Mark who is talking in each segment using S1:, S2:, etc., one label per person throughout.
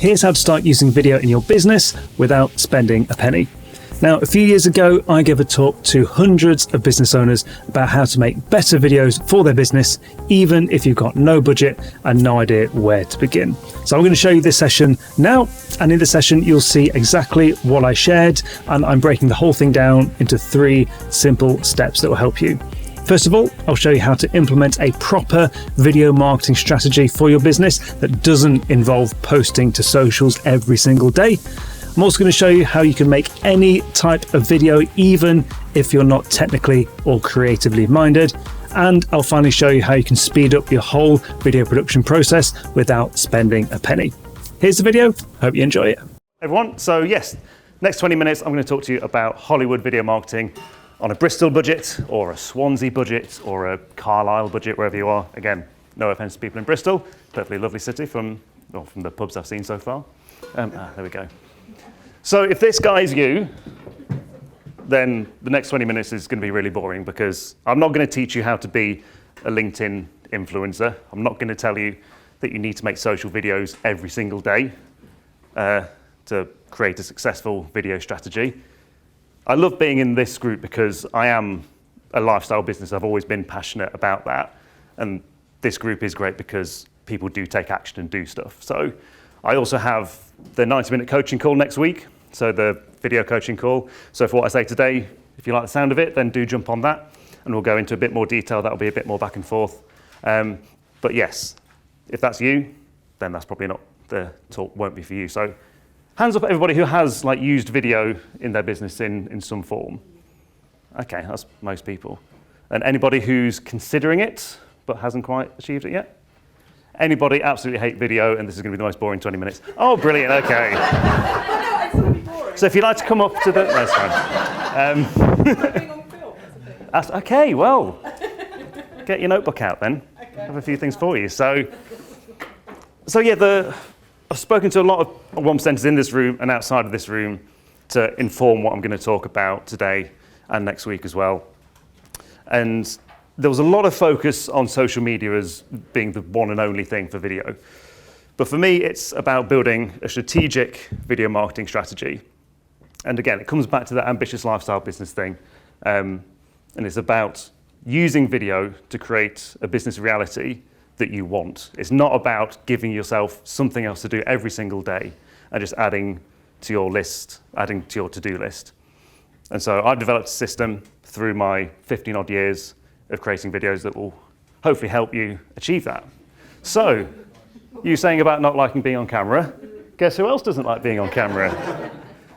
S1: Here's how to start using video in your business without spending a penny. Now, a few years ago, I gave a talk to hundreds of business owners about how to make better videos for their business, even if you've got no budget and no idea where to begin. So I'm going to show you this session now, and in this session, you'll see exactly what I shared, and I'm breaking the whole thing down into 3 simple steps that will help you. First of all, I'll show you how to implement a proper video marketing strategy for your business that doesn't involve posting to socials every single day. I'm also going to show you how you can make any type of video, even if you're not technically or creatively minded. And I'll finally show you how you can speed up your whole video production process without spending a penny. Here's the video. Hope you enjoy it. Everyone, so yes, next 20 minutes, I'm going to talk to you about Hollywood video marketing on a Bristol budget or a Swansea budget or a Carlisle budget, wherever you are. Again, no offense to people in Bristol, perfectly lovely city from the pubs I've seen so far. There we go. So if this guy's you, then the next 20 minutes is going to be really boring because I'm not going to teach you how to be a LinkedIn influencer. I'm not going to tell you that you need to make social videos every single day to create a successful video strategy. I love being in this group because I am a lifestyle business. I've always been passionate about that. And this group is great because people do take action and do stuff. So I also have the 90-minute coaching call next week, so the video coaching call. So for what I say today, if you like the sound of it, then do jump on that, and we'll go into a bit more detail. That'll be a bit more back and forth. But yes, if that's you, then that's probably not the talk, won't be for you. So hands up everybody who has used video in their business in some form. Okay, that's most people. And anybody who's considering it but hasn't quite achieved it yet? Anybody absolutely hate video and this is going to be the most boring 20 minutes? Oh, brilliant, okay. So if you'd like to come up to the... That's fine. Okay, well, get your notebook out then. Okay. I have a few things for you. So yeah, I've spoken to a lot of 1%ers in this room and outside of this room to inform what I'm going to talk about today and next week as well. And there was a lot of focus on social media as being the one and only thing for video. But for me, it's about building a strategic video marketing strategy. And again, it comes back to that ambitious lifestyle business thing. And it's about using video to create a business reality that you want. It's not about giving yourself something else to do every single day and just adding to your list, adding to your to-do list. And so I've developed a system through my 15 odd years of creating videos that will hopefully help you achieve that. So, you saying about not liking being on camera, guess who else doesn't like being on camera?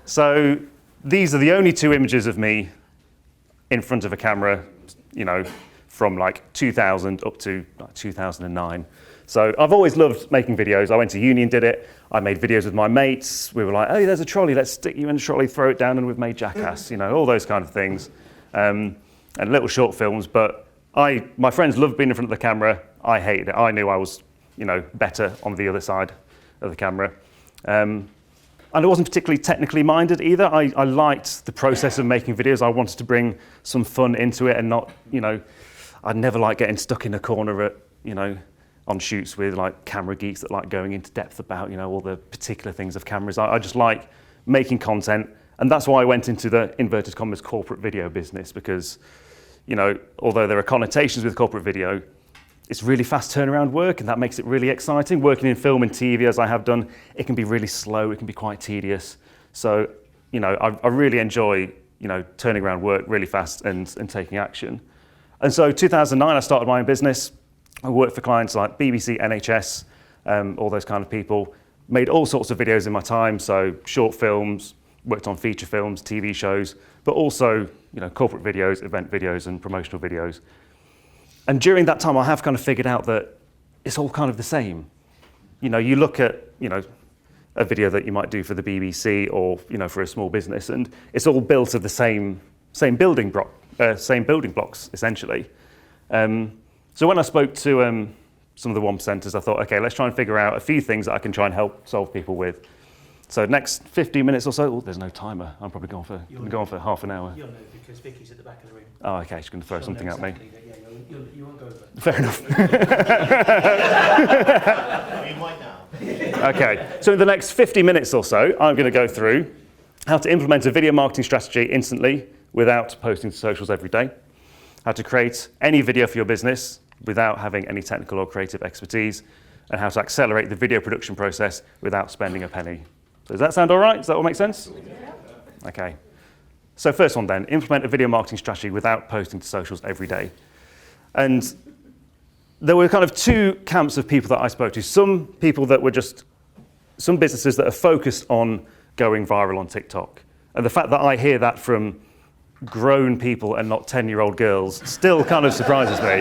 S1: So, these are the only 2 images of me in front of a camera, from 2000 up to 2009. So I've always loved making videos. I went to uni and did it. I made videos with my mates. We were like, oh, there's a trolley, let's stick you in a trolley, throw it down, and we've made Jackass, all those kind of things. And little short films, but my friends loved being in front of the camera. I hated it. I knew I was, better on the other side of the camera. And I wasn't particularly technically minded either. I liked the process of making videos. I wanted to bring some fun into it and not, I'd never like getting stuck in a corner at, on shoots with camera geeks that like going into depth about, all the particular things of cameras. I just like making content. And that's why I went into the inverted commas corporate video business because, although there are connotations with corporate video, it's really fast turnaround work and that makes it really exciting. Working in film and TV as I have done, it can be really slow, it can be quite tedious. So, I really enjoy, turning around work really fast and taking action. And so 2009, I started my own business. I worked for clients like BBC, NHS, all those kind of people. Made all sorts of videos in my time, so short films, worked on feature films, TV shows, but also, corporate videos, event videos, and promotional videos. And during that time, I have kind of figured out that it's all kind of the same. You look at, a video that you might do for the BBC or, for a small business, and it's all built of the same building blocks, essentially. So when I spoke to some of the 1%ers, I thought, okay, let's try and figure out a few things that I can try and help solve people with. So next 15 minutes or so, there's no timer. I'm probably going for half an hour.
S2: You'll know because Vicky's at the back of the room.
S1: Oh, okay, she's going to throw something at me.
S2: Yeah, you won't go over.
S1: Fair enough.
S3: You might now.
S1: Okay, so in the next 50 minutes or so, I'm going to go through how to implement a video marketing strategy instantly without posting to socials every day, how to create any video for your business without having any technical or creative expertise, and how to accelerate the video production process without spending a penny. So does that sound all right? Does that all make sense? Yeah. Okay. So first one then, implement a video marketing strategy without posting to socials every day. And there were kind of two camps of people that I spoke to. Some people that were some businesses that are focused on going viral on TikTok. And the fact that I hear that from grown people and not 10-year-old girls still kind of surprises me.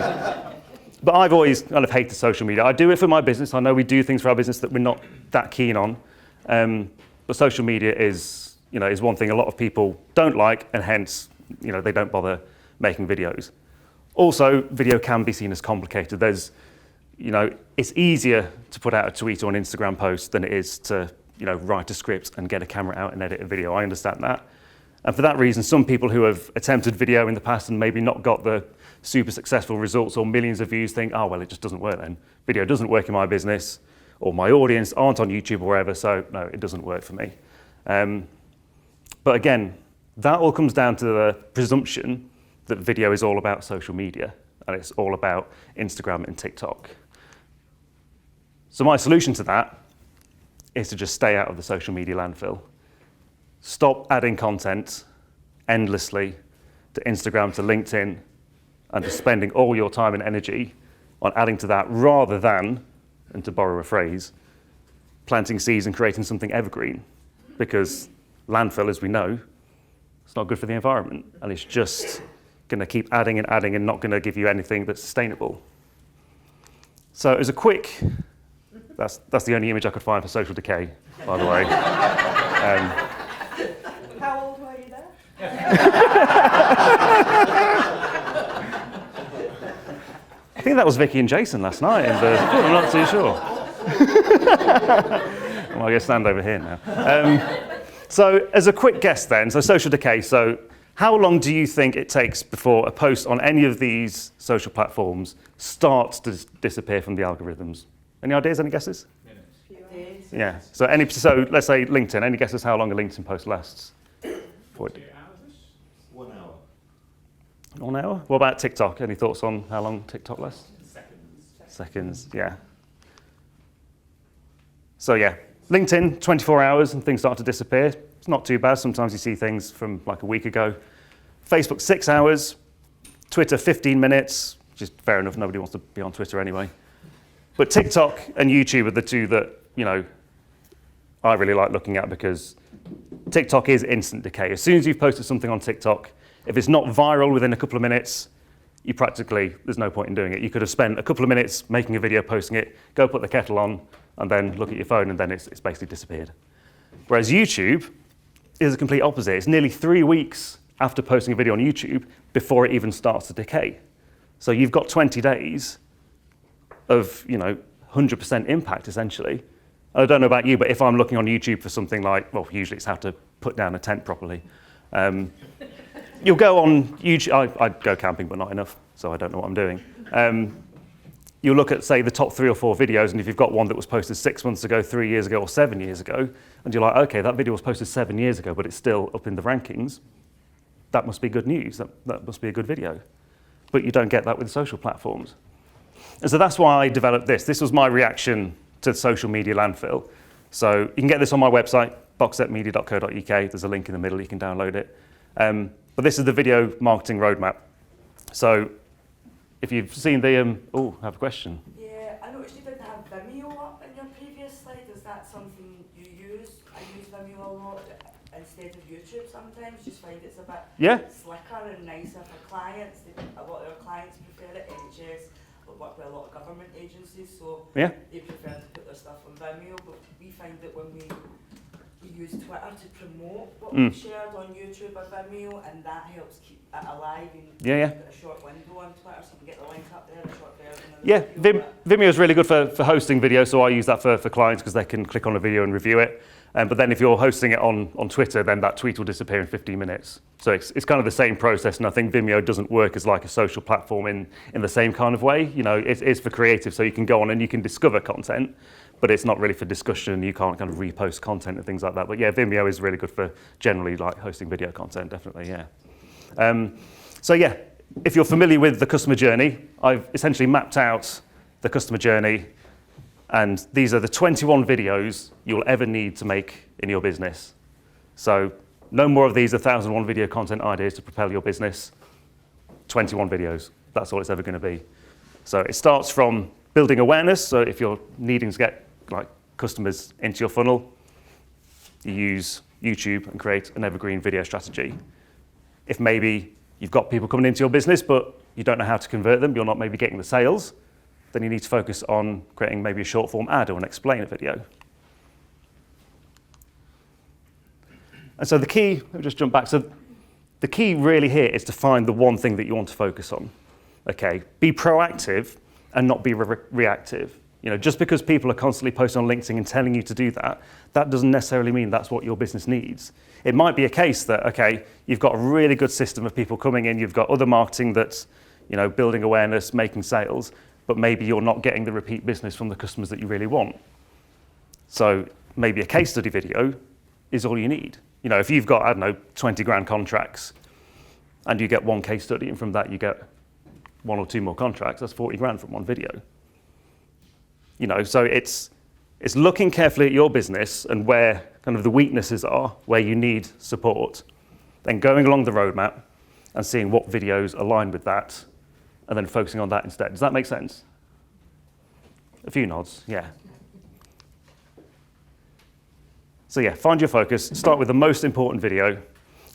S1: But I've always kind of hated social media. I do it for my business. I know we do things for our business that we're not that keen on. But social media is one thing a lot of people don't like, and hence, they don't bother making videos. Also, video can be seen as complicated. It's easier to put out a tweet or an Instagram post than it is to, write a script and get a camera out and edit a video. I understand that. And for that reason, some people who have attempted video in the past and maybe not got the super successful results or millions of views think, oh, well, it just doesn't work then. Video doesn't work in my business, or my audience aren't on YouTube or wherever, so no, it doesn't work for me. But again, that all comes down to the presumption that video is all about social media, and it's all about Instagram and TikTok. So my solution to that is to just stay out of the social media landfill. Stop adding content endlessly to Instagram, to LinkedIn, and just spending all your time and energy on adding to that rather than, and to borrow a phrase, planting seeds and creating something evergreen. Because landfill, as we know, it's not good for the environment, and it's just going to keep adding and adding and not going to give you anything that's sustainable. So as a quick, that's the only image I could find for social decay, by the way.
S4: How old were you there?
S1: I think that was Vicky and Jason last night in the pool, I'm not too sure. Well, I'm going to stand over here now. So as a quick guess then, so social decay, so how long do you think it takes before a post on any of these social platforms starts to disappear from the algorithms? Any ideas, any guesses?
S4: Days.
S1: Yeah, so let's say LinkedIn, any guesses how long a LinkedIn post lasts?
S3: 1 hour.
S1: 1 hour? What about TikTok? Any thoughts on how long TikTok lasts? Seconds, yeah. So yeah, LinkedIn, 24 hours and things start to disappear. It's not too bad. Sometimes you see things from like a week ago. Facebook, 6 hours. Twitter, 15 minutes, which is fair enough. Nobody wants to be on Twitter anyway. But TikTok and YouTube are the two that, I really like looking at, because TikTok is instant decay. As soon as you've posted something on TikTok, if it's not viral within a couple of minutes, there's no point in doing it. You could have spent a couple of minutes making a video, posting it, go put the kettle on, and then look at your phone, and then it's basically disappeared. Whereas YouTube is the complete opposite. It's nearly 3 weeks after posting a video on YouTube before it even starts to decay. So you've got 20 days of 100% impact, essentially. I don't know about you, but if I'm looking on YouTube for something like, well, usually it's how to put down a tent properly. You'll go on YouTube, I go camping, but not enough, so I don't know what I'm doing. You'll look at, say, the top 3 or 4 videos, and if you've got one that was posted 6 months ago, 3 years ago, or 7 years ago, and you're like, okay, that video was posted 7 years ago, but it's still up in the rankings, that must be good news, that must be a good video. But you don't get that with social platforms. And so that's why I developed this. This was my reaction to social media landfill. So you can get this on my website, boxsetmedia.co.uk. There's a link in the middle, you can download it. But this is the video marketing roadmap. So if you've seen the, I have a question.
S4: Yeah, I noticed you didn't have Vimeo up in your previous slide. Is that something you use? I use Vimeo a lot instead of YouTube sometimes. Just find it's a bit slicker and nicer for clients. A lot of our clients prefer it. NHS, we work with a lot of government agencies, so they prefer to put their stuff on Vimeo. But we find that when we you use Twitter to promote what we've shared on YouTube or Vimeo, and that helps keep it alive. And
S1: Yeah, yeah.
S4: you've got a short window on Twitter, so you can get the link up there, a short version of the
S1: Yeah,
S4: video.
S1: Vimeo is really good for hosting video, so I use that for clients because they can click on a video and review it. But then if you're hosting it on Twitter, then that tweet will disappear in 15 minutes. So it's kind of the same process, and I think Vimeo doesn't work as like a social platform in the same kind of way. You know, it's for creative, so you can go on and you can discover content, but it's not really for discussion. You can't kind of repost content and things like that. But yeah, Vimeo is really good for generally like hosting video content, definitely, yeah. So yeah, if you're familiar with the customer journey, I've essentially mapped out the customer journey, and these are the 21 videos you'll ever need to make in your business. So no more of these 1,001 video content ideas to propel your business. 21 videos, that's all it's ever going to be. So it starts from building awareness. So if you're needing to get like customers into your funnel, you use YouTube and create an evergreen video strategy. If maybe you've got people coming into your business, but you don't know how to convert them, you're not maybe getting the sales, then you need to focus on creating maybe a short form ad or an explainer video. And so the key, let me just jump back. So the key really here is to find the one thing that you want to focus on. Okay, be proactive and not be reactive. You know, just because people are constantly posting on LinkedIn and telling you to do that, that doesn't necessarily mean that's what your business needs. It might be a case that, okay, you've got a really good system of people coming in, you've got other marketing that's, you know, building awareness, making sales, but maybe you're not getting the repeat business from the customers that you really want. So maybe a case study video is all you need. You know, if you've got, I don't know, 20 grand contracts and you get one case study, and from that you get one or two more contracts, that's 40 grand from one video. You know, so it's looking carefully at your business and where kind of the weaknesses are, where you need support, then going along the roadmap and seeing what videos align with that, and then focusing on that instead. Does that make sense? A few nods, yeah. So yeah, find your focus, start with the most important video,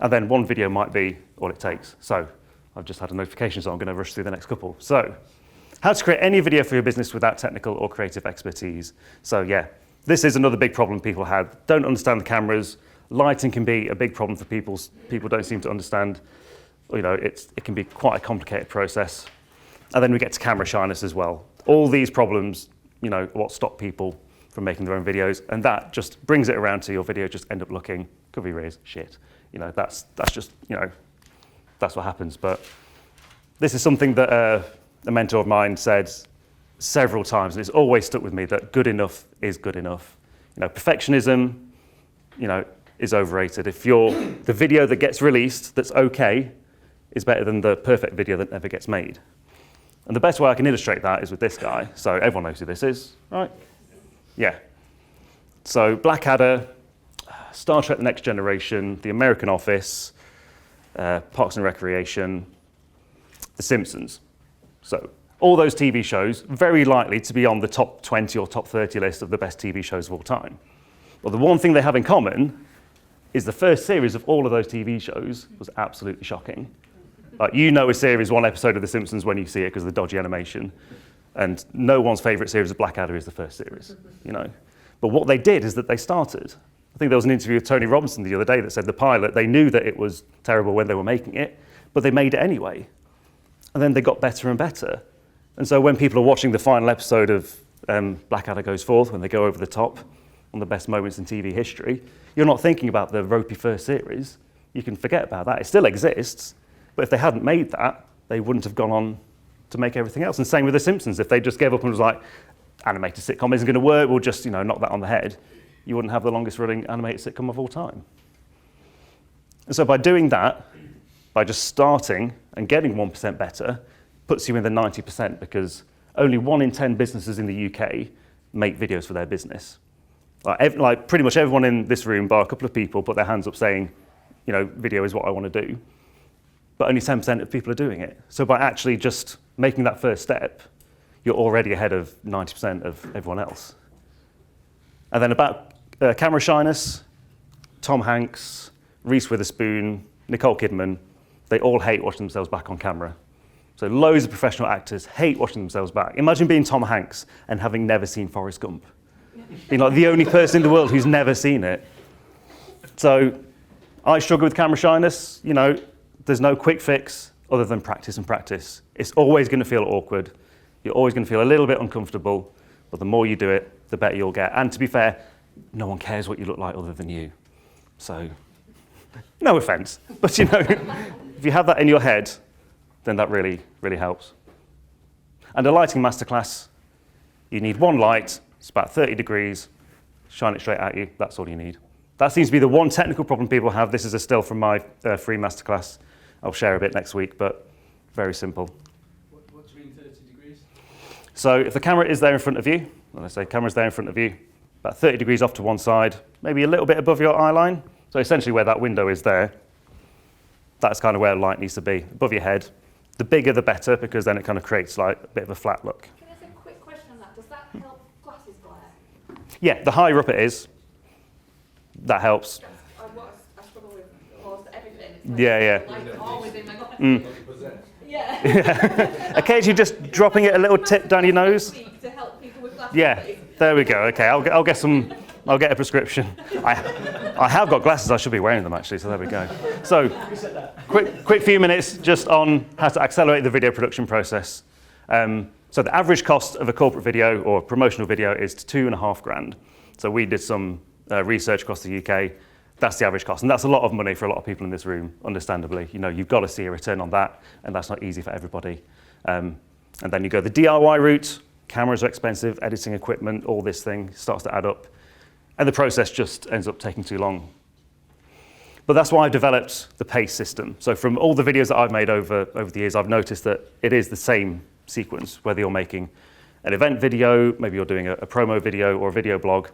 S1: and then one video might be all it takes. So I've just had a notification, so I'm going to rush through the next couple. So how to create any video for your business without technical or creative expertise. So yeah, this is another big problem people have. Don't understand the cameras. Lighting can be a big problem for people. People don't seem to understand. You know, it can be quite a complicated process. And then we get to camera shyness as well. All these problems, you know, what stop people from making their own videos, and that just brings it around to your video just end up looking, could be raised, shit. You know, that's just, you know, that's what happens. But this is something that a mentor of mine said several times, and it's always stuck with me, that good enough is good enough. You know, perfectionism, you know, is overrated. If the video that gets released that's okay is better than the perfect video that never gets made. And the best way I can illustrate that is with this guy. So everyone knows who this is, right? Yeah. So Blackadder, Star Trek The Next Generation, The American Office, Parks and Recreation, The Simpsons. So all those TV shows, very likely to be on the top 20 or top 30 list of the best TV shows of all time. But the one thing they have in common is the first series of all of those TV shows was absolutely shocking. Like, you know a series, one episode of The Simpsons when you see it because of the dodgy animation. And no one's favourite series of Blackadder is the first series, you know. But what they did is that they started. I think there was an interview with Tony Robinson the other day that said the pilot, they knew that it was terrible when they were making it, but they made it anyway. And then they got better and better. And so when people are watching the final episode of Blackadder Goes Forth, when they go over the top on the best moments in TV history, you're not thinking about the ropey first series. You can forget about that. It still exists, but if they hadn't made that, they wouldn't have gone on to make everything else. And same with The Simpsons. If they just gave up and was like, animated sitcom isn't going to work, we'll just, you know, knock that on the head, you wouldn't have the longest running animated sitcom of all time. And so by doing that, by just starting and getting 1% better, puts you in the 90%, because only 1 in 10 businesses in the UK make videos for their business. Like pretty much everyone in this room, bar a couple of people, put their hands up saying, you know, video is what I want to do. But only 10% of people are doing it. So by actually just making that first step, you're already ahead of 90% of everyone else. And then about camera shyness, Tom Hanks, Reese Witherspoon, Nicole Kidman, they all hate watching themselves back on camera. So loads of professional actors hate watching themselves back. Imagine being Tom Hanks and having never seen Forrest Gump. Being like the only person in the world who's never seen it. So I struggle with camera shyness. You know, there's no quick fix other than practice and practice. It's always going to feel awkward. You're always going to feel a little bit uncomfortable, but the more you do it, the better you'll get. And to be fair, no one cares what you look like other than you. So, no offense, but you know, if you have that in your head, then that really, really helps. And a lighting masterclass, you need one light, it's about 30 degrees, shine it straight at you, that's all you need. That seems to be the one technical problem people have. This is a still from my free masterclass. I'll share a bit next week, but very simple.
S2: What do you mean 30 degrees?
S1: So if the camera is there in front of you, when I say camera's there in front of you, about 30 degrees off to one side, maybe a little bit above your eye line. So essentially where that window is there, that's kind of where the light needs to be, above your head. The bigger the better, because then it kind of creates like a bit of a flat look.
S5: Can I ask a quick question on that? Does that help glasses glare?
S1: Yeah, the higher up it is, that helps.
S5: I struggle with almost everything. It's like
S1: Yeah.
S5: light always in my glasses.
S1: Mm.
S5: Yeah.
S1: Occasionally just dropping it a little tip down your nose.
S5: To help people with glasses.
S1: Yeah, there we go. Okay, I'll get some. I'll get a prescription. I have got glasses. I should be wearing them actually. So there we go. So, quick few minutes just on how to accelerate the video production process. So the average cost of a corporate video or promotional video is $2,500. So we did some research across the UK. That's the average cost, and that's a lot of money for a lot of people in this room. Understandably, you know, you've got to see a return on that, and that's not easy for everybody. And then you go the DIY route. Cameras are expensive, editing equipment, all this thing starts to add up. And the process just ends up taking too long. But that's why I've developed the PACE system. So from all the videos that I've made over the years, I've noticed that it is the same sequence, whether you're making an event video, maybe you're doing a promo video or a video blog.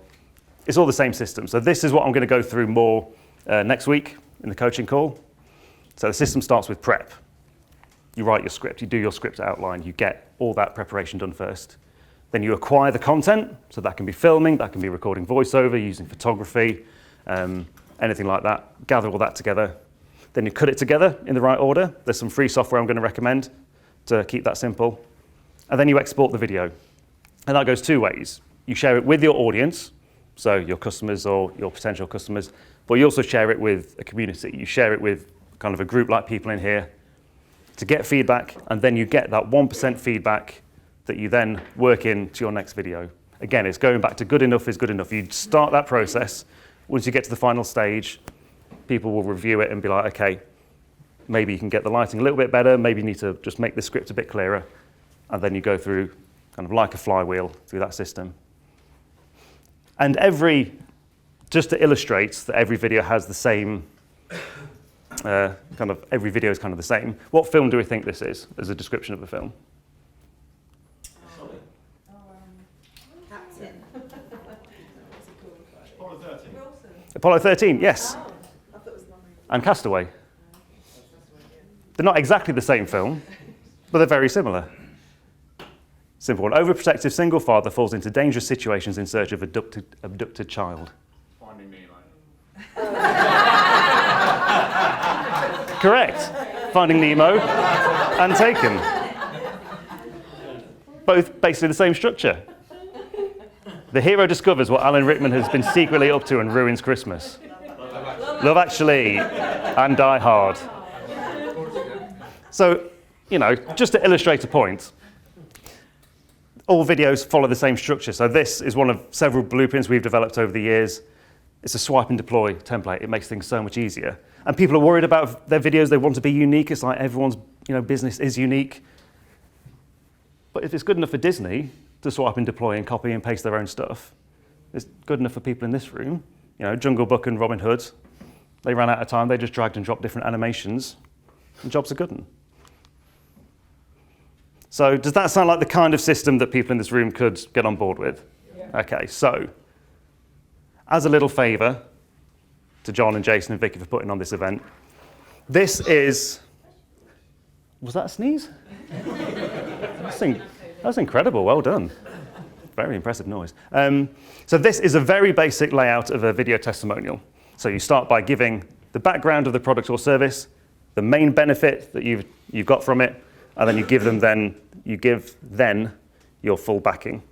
S1: It's all the same system. So this is what I'm going to go through more next week in the coaching call. So the system starts with prep. You write your script, you do your script outline, you get all that preparation done first. Then you acquire the content, so that can be filming, that can be recording voiceover, using photography, anything like that. Gather all that together. Then you cut it together in the right order. There's some free software I'm going to recommend to keep that simple. And then you export the video. And that goes two ways. You share it with your audience, so your customers or your potential customers, but you also share it with a community. You share it with kind of a group like people in here to get feedback, and then you get that 1% feedback that you then work into your next video. Again, it's going back to good enough is good enough. You start that process. Once you get to the final stage, people will review it and be like, okay, maybe you can get the lighting a little bit better, maybe you need to just make the script a bit clearer, and then you go through kind of like a flywheel through that system. And just to illustrate that every video has the same, every video is kind of the same, what film do we think this is as a description of the film?
S5: Captain.
S3: Apollo 13.
S1: Apollo 13, yes.
S5: I thought it was lovely.
S1: And Castaway. They're not exactly the same film, but they're very similar. Simple. An overprotective single father falls into dangerous situations in search of abducted child.
S6: Finding Nemo.
S1: Correct. Finding Nemo and Taken. Both basically the same structure. The hero discovers what Alan Rickman has been secretly up to and ruins Christmas. Love Actually and Die Hard. So, you know, just to illustrate a point, all videos follow the same structure. So this is one of several blueprints we've developed over the years. It's a swipe and deploy template. It makes things so much easier. And people are worried about their videos. They want to be unique. It's like everyone's business is unique. But if it's good enough for Disney to swipe and deploy and copy and paste their own stuff, it's good enough for people in this room. You know, Jungle Book and Robin Hood, they ran out of time. They just dragged and dropped different animations, and jobs are good 'un. So does that sound like the kind of system that people in this room could get on board with? Yeah. Okay, so as a little favour to John and Jason and Vicky for putting on this event, this is, was that a sneeze? That's incredible, well done. Very impressive noise. So this is a very basic layout of a video testimonial. So you start by giving the background of the product or service, the main benefit that you've got from it, and then you give then your full backing.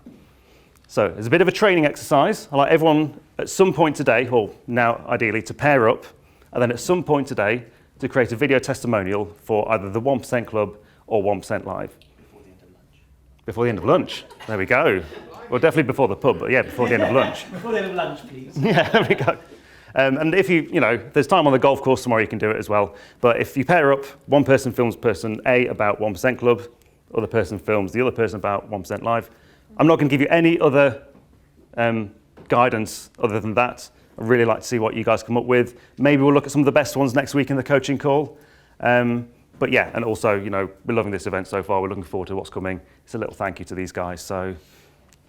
S1: So it's a bit of a training exercise. I'd like everyone at some point today, or now ideally, to pair up, and then at some point today to create a video testimonial for either the 1% Club or 1% Live. Before the end of lunch. There we go. Well, definitely before the pub, but yeah, before the end of lunch.
S2: Before the end of lunch, please.
S1: Yeah, there we go. And if there's time on the golf course tomorrow, you can do it as well. But if you pair up, one person films person A about 1% Club, other person films the other person about 1% Live. I'm not going to give you any other guidance other than that. I'd really like to see what you guys come up with. Maybe we'll look at some of the best ones next week in the coaching call. But yeah, and also, we're loving this event so far. We're looking forward to what's coming. It's a little thank you to these guys. So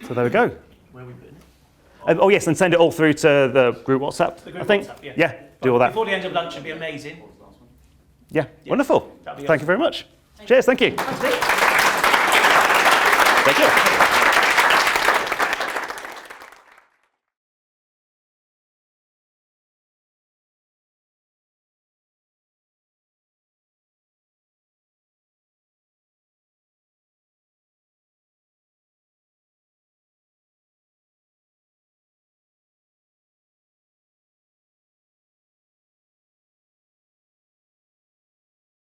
S1: there we go.
S2: Where are we putting it?
S1: Oh yes, and send it all through to the group WhatsApp,
S2: The group
S1: I think.
S2: WhatsApp, yeah.
S1: Yeah, do all that.
S2: Before the end of lunch would be amazing.
S1: Yeah,
S2: Yeah.
S1: wonderful.
S2: That'd be
S1: Thank you very much. Cheers, thank you.
S2: That's it.
S1: Thank you.